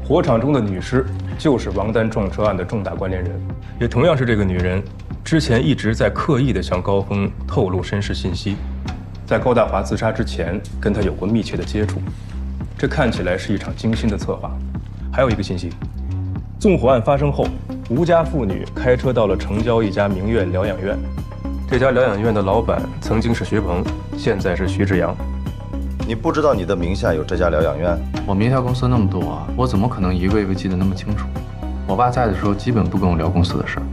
火场中的女尸就是王丹撞车案的重大关联人，也同样是这个女人之前一直在刻意地向高峰透露身世信息，在高大华自杀之前跟他有过密切的接触，这看起来是一场精心的策划。还有一个信息，纵火案发生后，吴家父女开车到了城郊一家名苑疗养院，这家疗养院的老板曾经是徐鹏，现在是徐志阳。你不知道你的名下有这家疗养院？我名下公司那么多啊，我怎么可能一个一个记得那么清楚？我爸在的时候基本不跟我聊公司的事儿，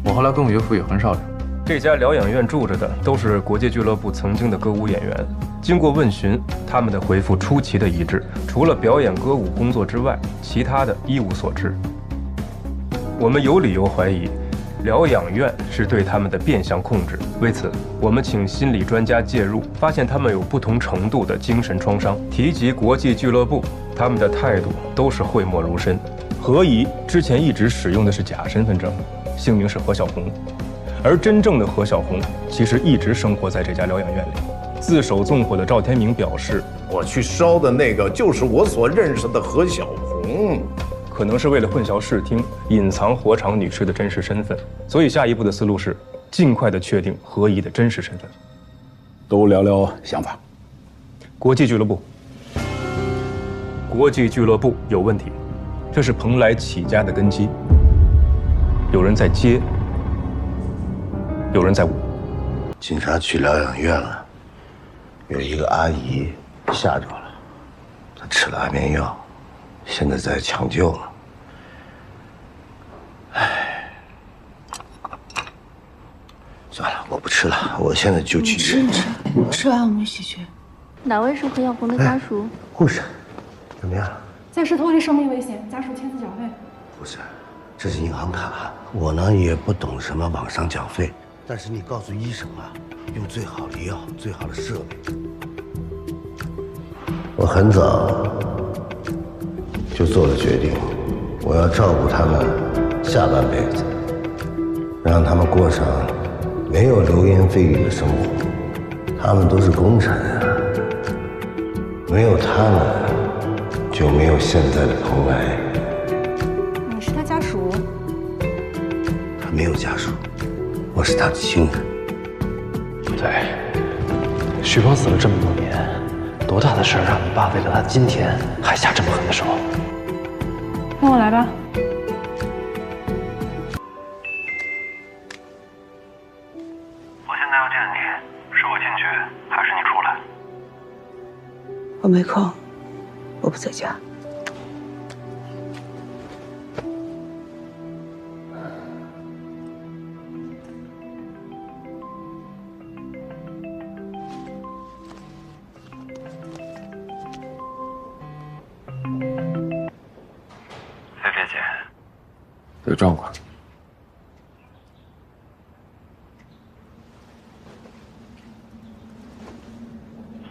我后来跟我岳父也很少聊。这家疗养院住着的都是国际俱乐部曾经的歌舞演员，经过问询，他们的回复出奇的一致，除了表演歌舞工作之外，其他的一无所知。我们有理由怀疑，疗养院是对他们的变相控制。为此，我们请心理专家介入，发现他们有不同程度的精神创伤。提及国际俱乐部，他们的态度都是讳莫如深。何怡之前一直使用的是假身份证，姓名是何小红，而真正的何小红其实一直生活在这家疗养院里。自首纵火的赵天明表示，我去烧的那个就是我所认识的何小红。可能是为了混淆视听，隐藏火场女尸的真实身份，所以下一步的思路是尽快的确定何怡的真实身份。都聊聊想法。国际俱乐部，国际俱乐部有问题，这是蓬莱起家的根基。有人在接，有人在舞。警察去疗养院了，有一个阿姨吓着了，她吃了安眠药，现在在抢救呢。唉，算了，我不吃了，我现在就去。吃完我们一起去。哪位是何小红的家属？护士，怎么样？暂时脱离生命危险，家属签字缴费。护士，这是银行卡，我呢也不懂什么网上缴费，但是你告诉医生啊，用最好的药、最好的设备。我很早就做了决定，我要照顾他们下半辈子，让他们过上没有流言蜚语的生活。他们都是功臣啊，没有他们就没有现在的蓬莱。你是他家属？他没有家属，我是他的亲人。不对，徐鹏死了这么多年，多大的事儿让你爸为了他今天还下这么狠的手？跟我来吧。我现在要见你，是我进去，还是你出来？我没空，我不在家。菲菲姐，有状况。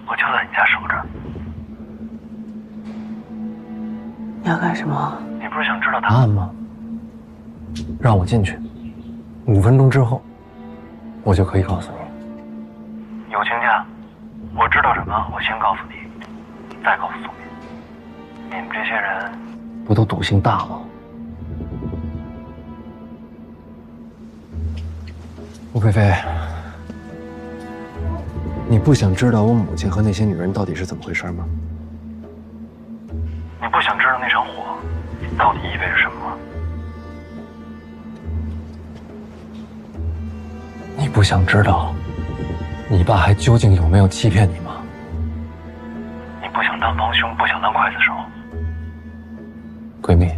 我就在你家守着。你要干什么？你不是想知道答案吗？让我进去，5分钟之后，我就可以告诉你。友情价，我知道什么，我先告诉你，再告诉宋明。你们这些人不都赌性大吗？吴菲菲，你不想知道我母亲和那些女人到底是怎么回事吗？你不想知道那场火到底意味着什么吗？你不想知道你爸还究竟有没有欺骗你吗？你不想当帮凶，不想当刽子手。闺蜜，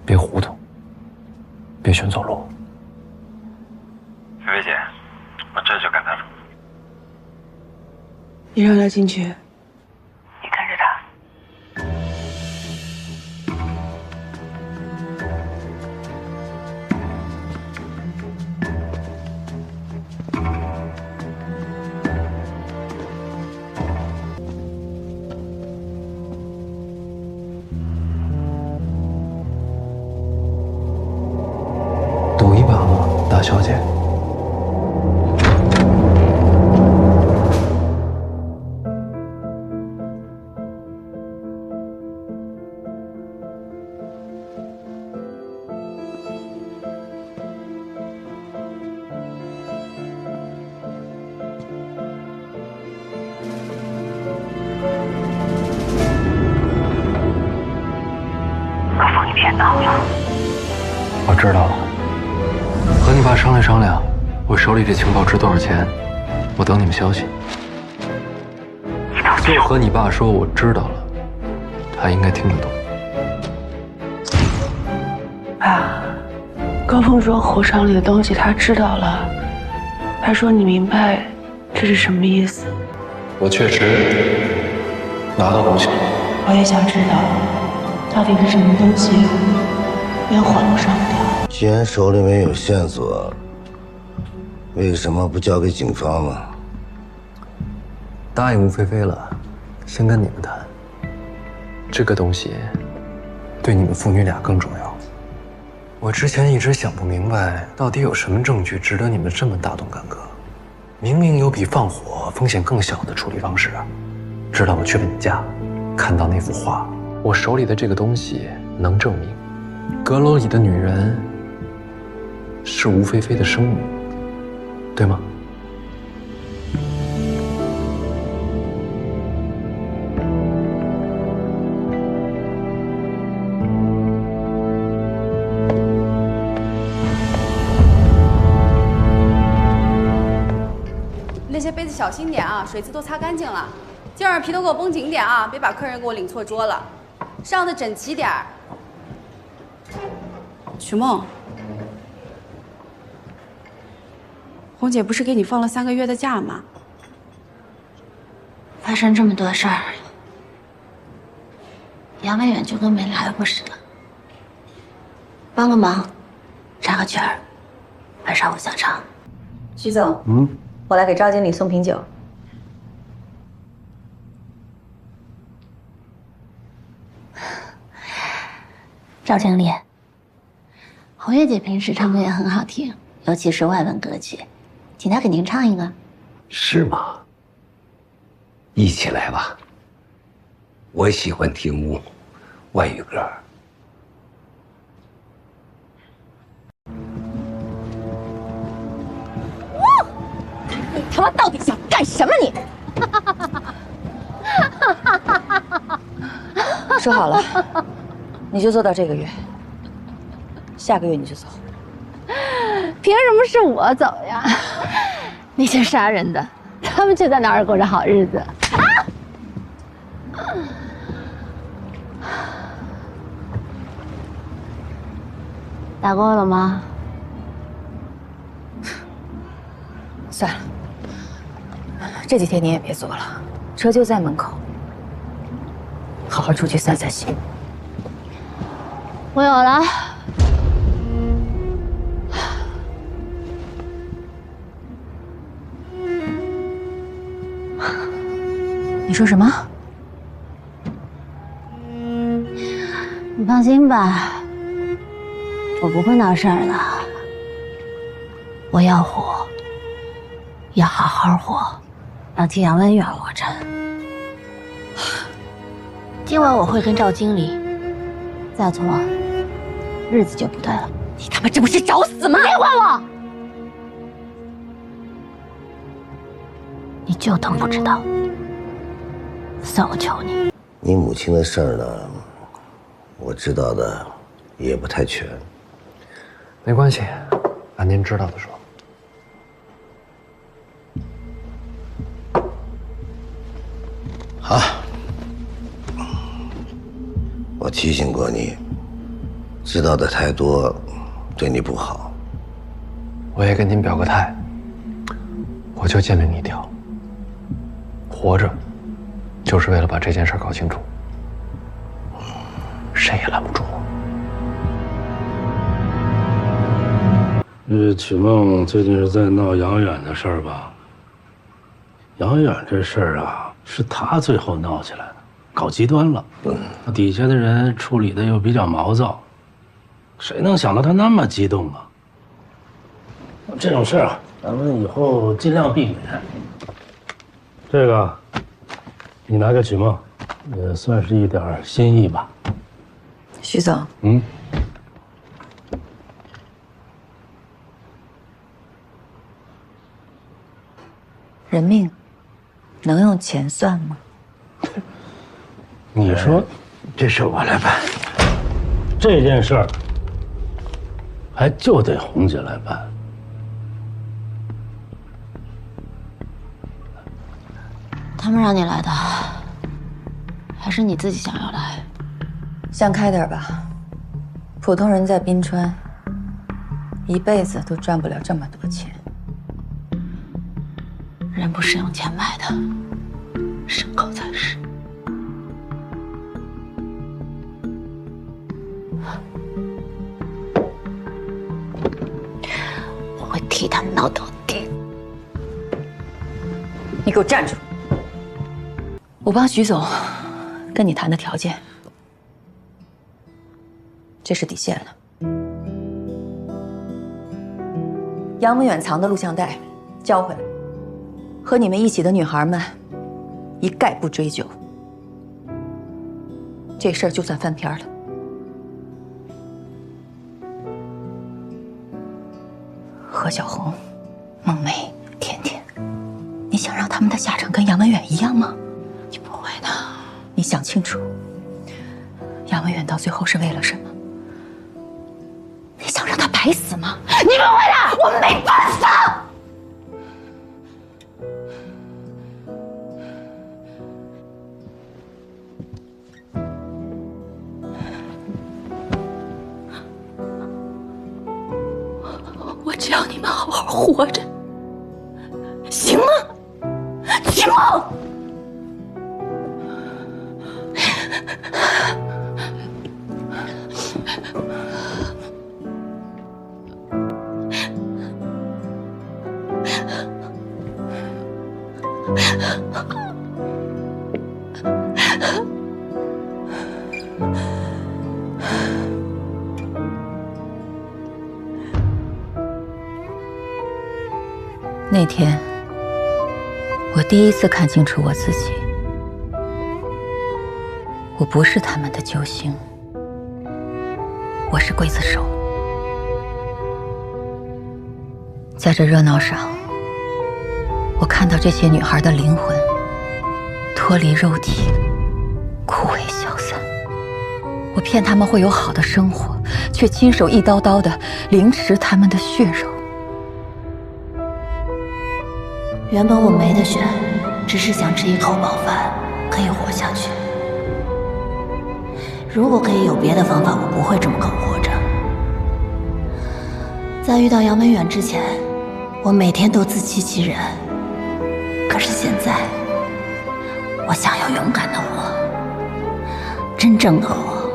别糊涂，别选错路。菲菲姐，我这就赶他走。你让他进去。你跟着他。赌一把吗，大小姐？我知道了，和你爸商量商量，我手里这情报值多少钱，我等你们消息。就和你爸说我知道了，他应该听得懂。爸，高峰说火场里的东西他知道了，他说你明白这是什么意思？我确实拿到东西了。我也想知道，到底是什么东西连火都伤不掉。既然手里面有线索，为什么不交给警方呢？答应吴菲菲了，先跟你们谈。这个东西对你们父女俩更重要。我之前一直想不明白，到底有什么证据值得你们这么大动干戈？明明有比放火风险更小的处理方式啊！直到我去了你家，看到那幅画，我手里的这个东西能证明，阁楼里的女人是吴菲菲的生母，对吗？那些杯子小心点啊，水渍都擦干净了。今儿皮都给我绷紧点啊，别把客人给我领错桌了。上的整齐点儿。曲梦，红姐不是给你放了3个月的假吗？发生这么多事儿，杨文远就跟没来过似的。帮个忙，插个曲儿，晚上我想唱。徐总，我来给赵经理送瓶酒。赵经理，红月姐平时唱歌也很好听，尤其是外文歌曲，请她给您唱一个。是吗？一起来吧。我喜欢听外语歌。你他妈到底想干什么你？说好了，你就做到这个月，下个月你就走。凭什么是我走呀？那些杀人的，他们就在那儿过着好日子。打过了吗？算了，这几天你也别做了，车就在门口，好好出去散散心。我有了。你说什么？你放心吧，我不会闹事儿的。我要活，要好好活，要替杨文远活着。今晚我会跟赵经理，再错，日子就不对了。你他妈这不是找死吗？别管我！你就当不知道。算我求你。你母亲的事儿呢，我知道的也不太全。没关系，按您知道的说。好，我提醒过你，知道的太多，对你不好。我也跟您表个态，我就建明一条：活着，就是为了把这件事搞清楚，谁也拦不住我。曲梦最近是在闹杨远的事儿吧？杨远这事儿啊，是他最后闹起来的，搞极端了。底下的人处理的又比较毛躁，谁能想到他那么激动啊？这种事儿啊，咱们以后尽量避免。这个，你拿给曲梦，也算是一点心意吧。徐总，人命能用钱算吗？你说，这事我来办。这件事儿还就得红姐来办。他们让你来的，还是你自己想要来？想开点吧，普通人在滨川，一辈子都赚不了这么多钱。人不是用钱买的，牲口才是。我会替他们闹到底。你给我站住！我帮徐总跟你谈的条件，这是底线了。杨文远藏的录像带交回来，和你们一起的女孩们一概不追究。这事儿就算翻篇了。何小红、孟梅、甜甜，你想让他们的下场跟杨文远一样吗？你不会的。你想清楚，杨文远到最后是为了什么？你想让他白死吗？你不会的，我没办法。我只要你们好好活着，行吗？行吗？那天，我第一次看清楚我自己。我不是他们的救星，我是刽子手。在这热闹上，我看到这些女孩的灵魂脱离肉体，枯萎消散。我骗他们会有好的生活，却亲手一刀刀地凌迟他们的血肉。原本我没得选，只是想吃一口饱饭，可以活下去。如果可以有别的方法，我不会这么苟活着。在遇到杨文远之前，我每天都自欺欺人。可是现在，我想要勇敢的活，真正的活。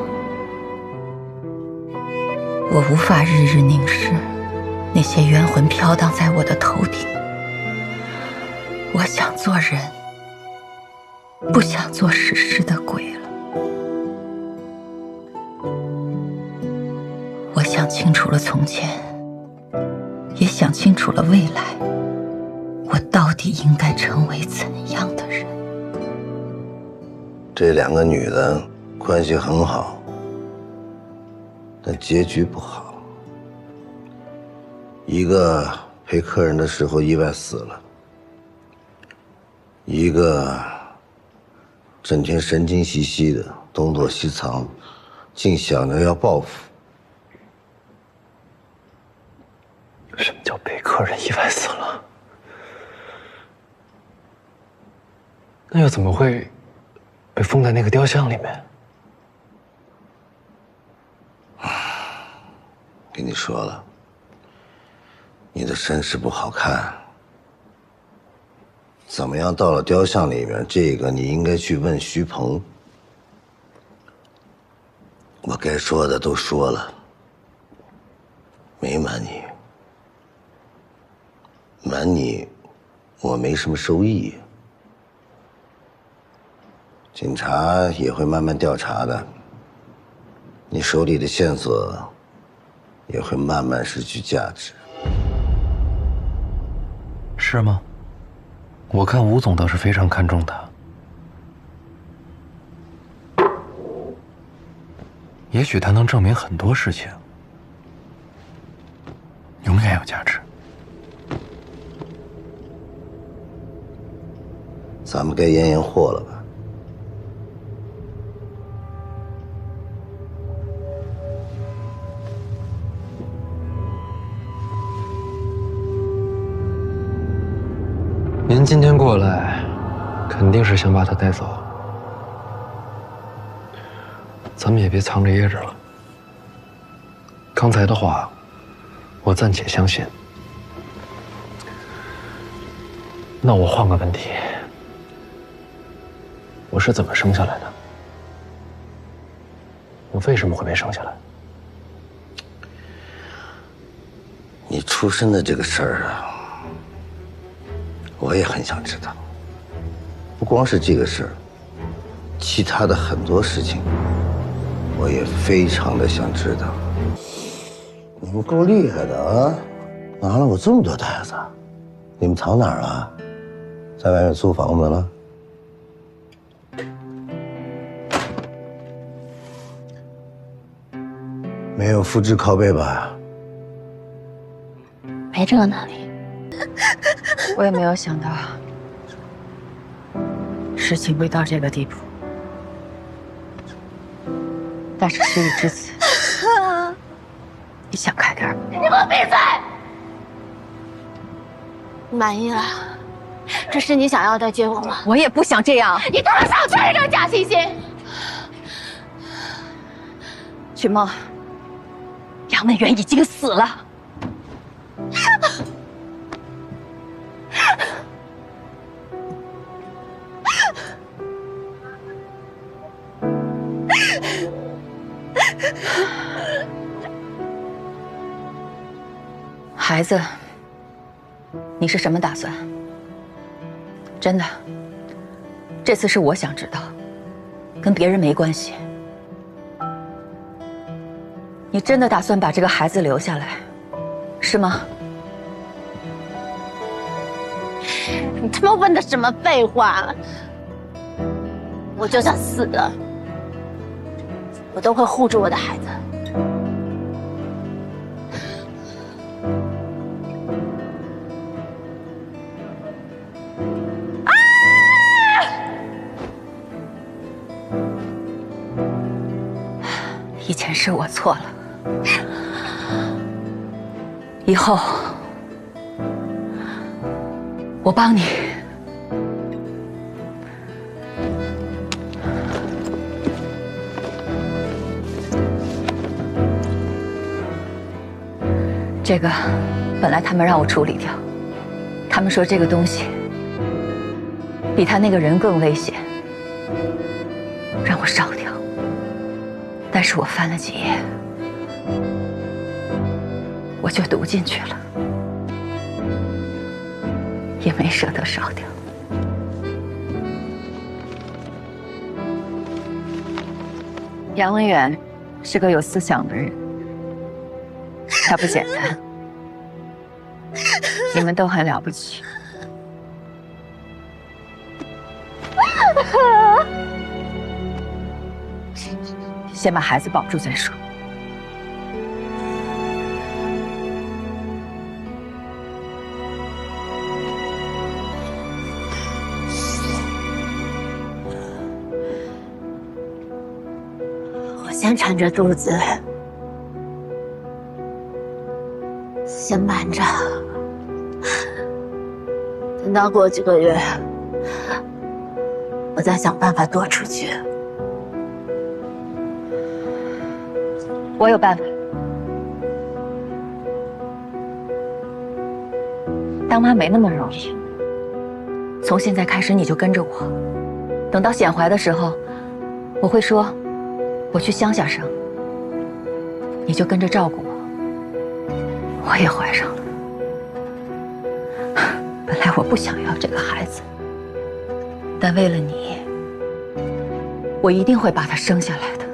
我无法日日凝视那些冤魂飘荡在我的头顶。我想做人，不想做史诗的鬼了。我想清楚了从前，也想清楚了未来，我到底应该成为怎样的人？这两个女的关系很好，但结局不好。一个陪客人的时候意外死了，一个整天神经兮兮的，东躲西藏，竟想着要报复。什么叫陪客人意外死了？那又怎么会被封在那个雕像里面？跟你说了，你的身世不好看。怎么样到了雕像里面？这个你应该去问徐鹏。我该说的都说了，没瞒你。瞒你，我没什么收益。警察也会慢慢调查的，你手里的线索也会慢慢失去价值。是吗？我看吴总倒是非常看重他。也许他能证明很多事情，永远有价值。咱们该验验货了吧？然今天过来，肯定是想把他带走。咱们也别藏着掖着了。刚才的话，我暂且相信。那我换个问题，我是怎么生下来的？我为什么会被生下来？你出生的这个事儿啊，我也很想知道。不光是这个事儿，其他的很多事情，我也非常的想知道。你们够厉害的啊，拿了我这么多袋子，你们藏哪儿了？在外面租房子了？没有复制拷贝吧？没这个能力。我也没有想到事情会到这个地步，但是事已至此，你想开点儿。你给我闭嘴！满意了？这是你想要的结果吗？我也不想这样。你头上全是假惺惺。曲梦，杨文远已经死了。孩子，你是什么打算？真的，这次是我想知道，跟别人没关系。你真的打算把这个孩子留下来，是吗？你他妈问的什么废话？我就算死了，我都会护住我的孩子。以前是我错了，以后我帮你。这个本来他们让我处理掉，他们说这个东西比他那个人更危险，让我烧掉。但是我翻了几页，我就读进去了，也没舍得烧掉。杨文远是个有思想的人，他不简单，你们都很了不起。先把孩子保住再说。我先撑着肚子，先瞒着，等到过几个月，我再想办法躲出去。我有办法。当妈没那么容易。从现在开始你就跟着我，等到显怀的时候，我会说我去乡下生，你就跟着照顾我。我也怀上了，本来我不想要这个孩子，但为了你，我一定会把他生下来的。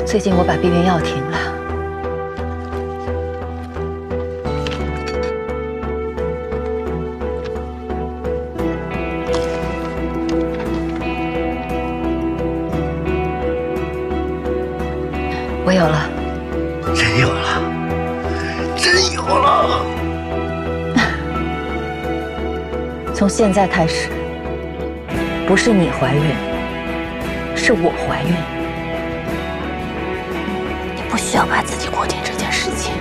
最近我把避孕药停了，我了。从现在开始，不是你怀孕，是我怀孕。你不需要把自己裹进这件事情。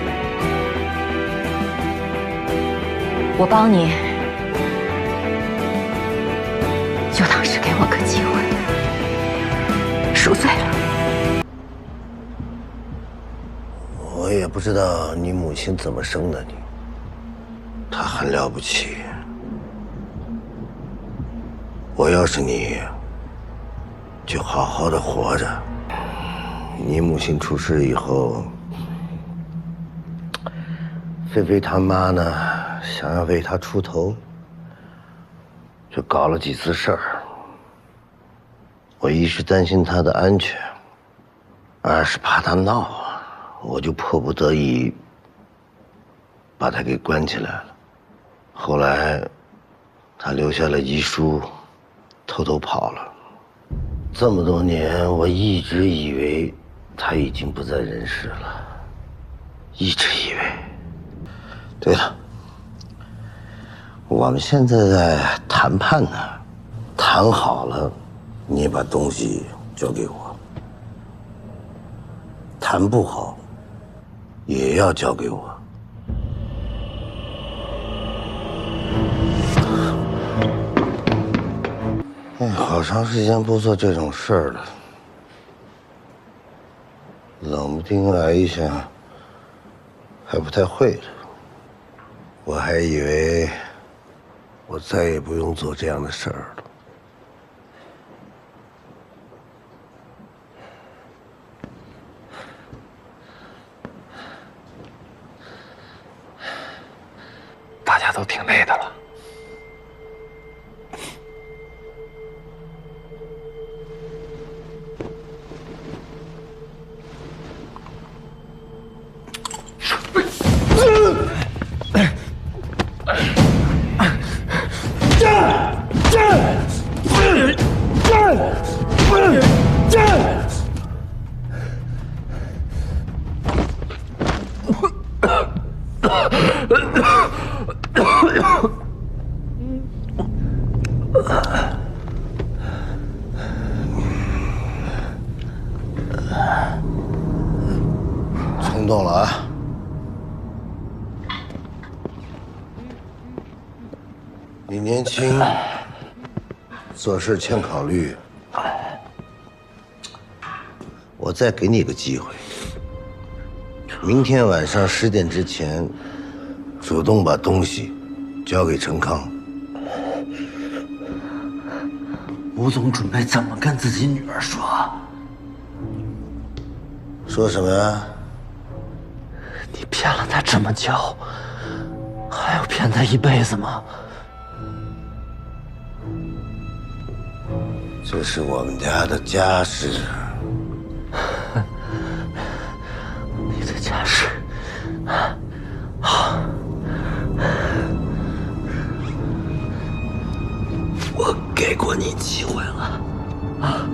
我帮你，就当是给我个机会，赎罪了。我也不知道你母亲怎么生的你，她很了不起。我要是你，就好好的活着。你母亲出事以后，菲菲他妈呢想要为她出头，就搞了几次事儿。我一是担心她的安全，二是怕她闹，我就迫不得已把她给关起来了。后来她留下了遗书，偷偷跑了。这么多年，我一直以为他已经不在人世了，一直以为。对了，我们现在在谈判呢，谈好了，你把东西交给我；谈不好，也要交给我。好长时间不做这种事儿了，冷不丁来一下，还不太会了。我还以为我再也不用做这样的事儿了。大家都挺累的了。冲动了啊！你年轻，做事欠考虑。我再给你个机会，明天晚上10点之前，主动把东西交给陈康。吴总准备怎么跟自己女儿说？说什么呀？你骗了她这么久，还要骗她一辈子吗？这是我们家的家事。你的家事，好，我给过你机会了，啊。